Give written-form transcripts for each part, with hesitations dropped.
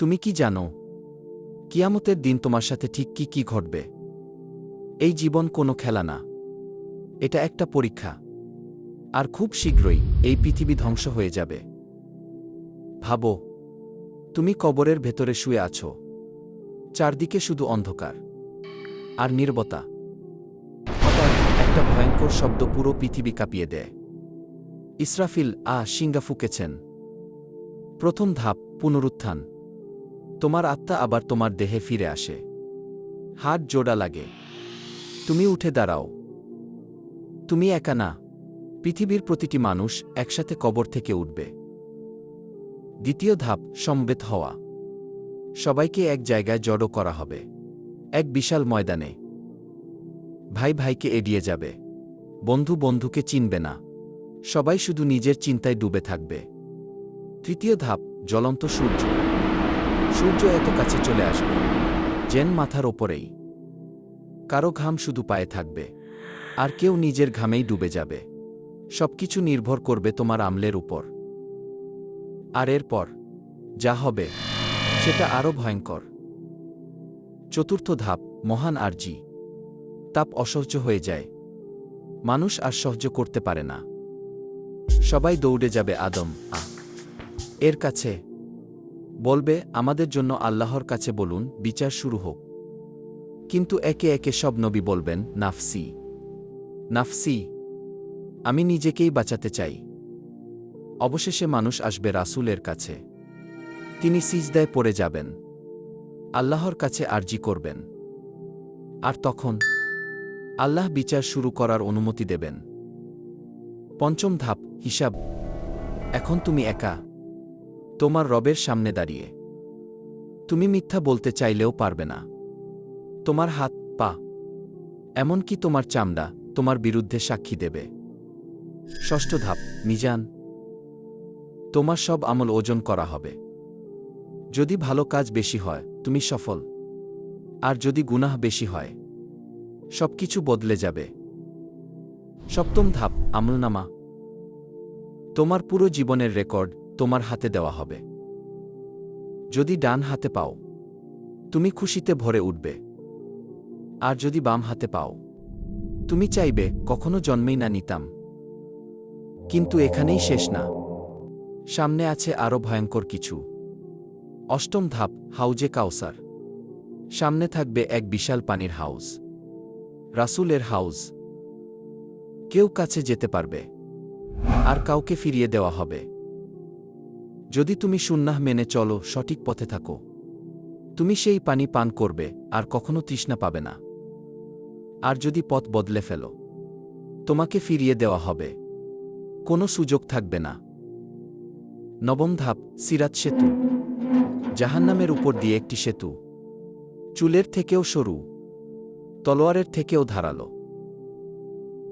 তুমি কি জানো কিয়ামতের দিন তোমার সাথে ঠিক কি কি ঘটবে? এই জীবন কোনো খেলা না, এটা একটা পরীক্ষা। আর খুব শীঘ্রই এই পৃথিবী ধ্বংস হয়ে যাবে। ভাবো, তুমি কবরের ভেতরে শুয়ে আছো, চারদিকে শুধু অন্ধকার আর নীরবতা। হঠাৎ একটা ভয়ঙ্কর শব্দ পুরো পৃথিবী কাঁপিয়ে দেয়। ইসরাফিল শিঙ্গা ফুঁকেছেন। প্রথম ধাপ, পুনরুত্থান। তোমার আত্মা আবার তোমার দেহে ফিরে আসে। হাত জোড়া লাগে, তুমি উঠে দাঁড়াও। তুমি একা না, পৃথিবীর প্রতিটি মানুষ একসাথে কবর থেকে উঠবে। দ্বিতীয় ধাপ, সমবেত হওয়া। সবাইকে এক জায়গায় জড়ো করা হবে, এক বিশাল ময়দানে। ভাই ভাইকে এড়িয়ে যাবে, বন্ধু বন্ধুকে চিনবে না, সবাই শুধু নিজের চিন্তায় ডুবে থাকবে। তৃতীয় ধাপ, জ্বলন্ত সূর্য। সূর্য এত কাছে চলে আসবে, যেন মাথার ওপরেই। কারো ঘাম শুধু পায়ে থাকবে, আর কেউ নিজের ঘামেই ডুবে যাবে। সবকিছু নির্ভর করবে তোমার আমলের উপর। আর এরপর যা হবে সেটা আরও ভয়ঙ্কর। চতুর্থ ধাপ, মহান আরজি। তাপ অসহ্য হয়ে যায়, মানুষ আর সহ্য করতে পারে না। সবাই দৌড়ে যাবে আদম এর কাছে, বলবে, আমাদের জন্য আল্লাহর কাছে বলুন, বিচার শুরু হোক। কিন্তু একে একে সব নবী বলবেন, নাফসি নাফসি, আমি নিজেকেই বাঁচাতে চাই। অবশেষে মানুষ আসবে রাসূলের কাছে। তিনি সিজদায় পড়ে যাবেন, আল্লাহর কাছে আরজি করবেন। আর তখন আল্লাহ বিচার শুরু করার অনুমতি দেবেন। পঞ্চম ধাপ, হিসাব। এখন তুমি একা, তোমার রবের সামনে দাঁড়িয়ে। তুমি মিথ্যা বলতে চাইলেও পারবে না। তোমার হাত, পা, এমনকি তোমার চামড়া তোমার বিরুদ্ধে সাক্ষী দেবে। ষষ্ঠ ধাপ, মিজান। তোমার সব আমল ওজন করা হবে। যদি ভালো কাজ বেশি হয় তুমি সফল, আর যদি গুনাহ বেশি হয় সবকিছু বদলে যাবে। সপ্তম ধাপ, আমলনামা। তোমার পুরো জীবনের রেকর্ড তোমার হাতে দেওয়া হবে। যদি ডান হাতে পাও, তুমি খুশিতে ভরে উঠবে। আর যদি বাম হাতে পাও, তুমি চাইবে কখনো জন্মেই না নিতাম। কিন্তু এখানেই শেষ না, সামনে আছে আরও ভয়ঙ্কর কিছু। অষ্টম ধাপ, হাউজে কাউসার। সামনে থাকবে এক বিশাল পানির হাউজ, রাসূলের হাউজ। কেউ কাছে যেতে পারবে, আর কাউকে ফিরিয়ে দেওয়া হবে। যদি তুমি সুন্নাহ মেনে চলো, সঠিক পথে থাকো, তুমি সেই পানি পান করবে আর কখনো তৃষ্ণা পাবে না। আর যদি পথ বদলে ফেলো, তোমাকে ফিরিয়ে দেওয়া হবে, কোনো সুযোগ থাকবে না। নবম ধাপ, সিরাত সেতু। জাহান্নামের উপর দিয়ে একটি সেতু, চুলের থেকেও সরু, তলোয়ারের থেকেও ধারালো।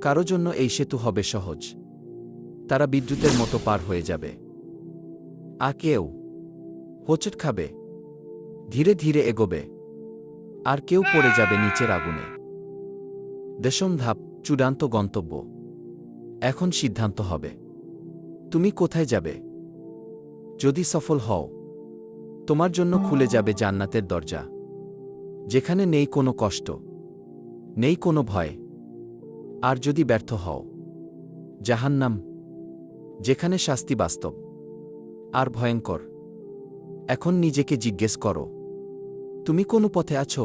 কারো জন্য এই সেতু হবে সহজ, তারা বিদ্যুতের মতো পার হয়ে যাবে। আর কেউ হোঁচট খাবে, ধীরে ধীরে এগোবে, আর কেউ পড়ে যাবে নিচের আগুনে। দশম ধাপ, চূড়ান্ত গন্তব্য। এখন সিদ্ধান্ত হবে, তুমি কোথায় যাবে। যদি সফল হও, তোমার জন্য খুলে যাবে জান্নাতের দরজা, যেখানে নেই কোনো কষ্ট, নেই কোনো ভয়। আর যদি ব্যর্থ হও, জাহান্নাম, যেখানে শাস্তি বাস্তব আর ভয়ঙ্কর। এখন নিজেকে জিজ্ঞেস করো, তুমি কোন পথে আছো?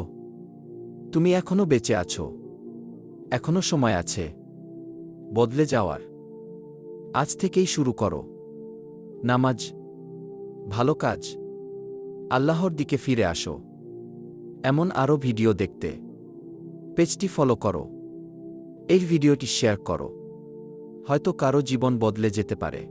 তুমি এখনো বেঁচে আছো, এখনো সময় আছে বদলে যাওয়ার। আজ থেকেই শুরু করো নামাজ, ভালো কাজ, আল্লাহর দিকে ফিরে আসো। এমন আরও ভিডিও দেখতে পেজটি ফলো করো, এই ভিডিওটি শেয়ার করো, হয়তো কারো জীবন বদলে যেতে পারে।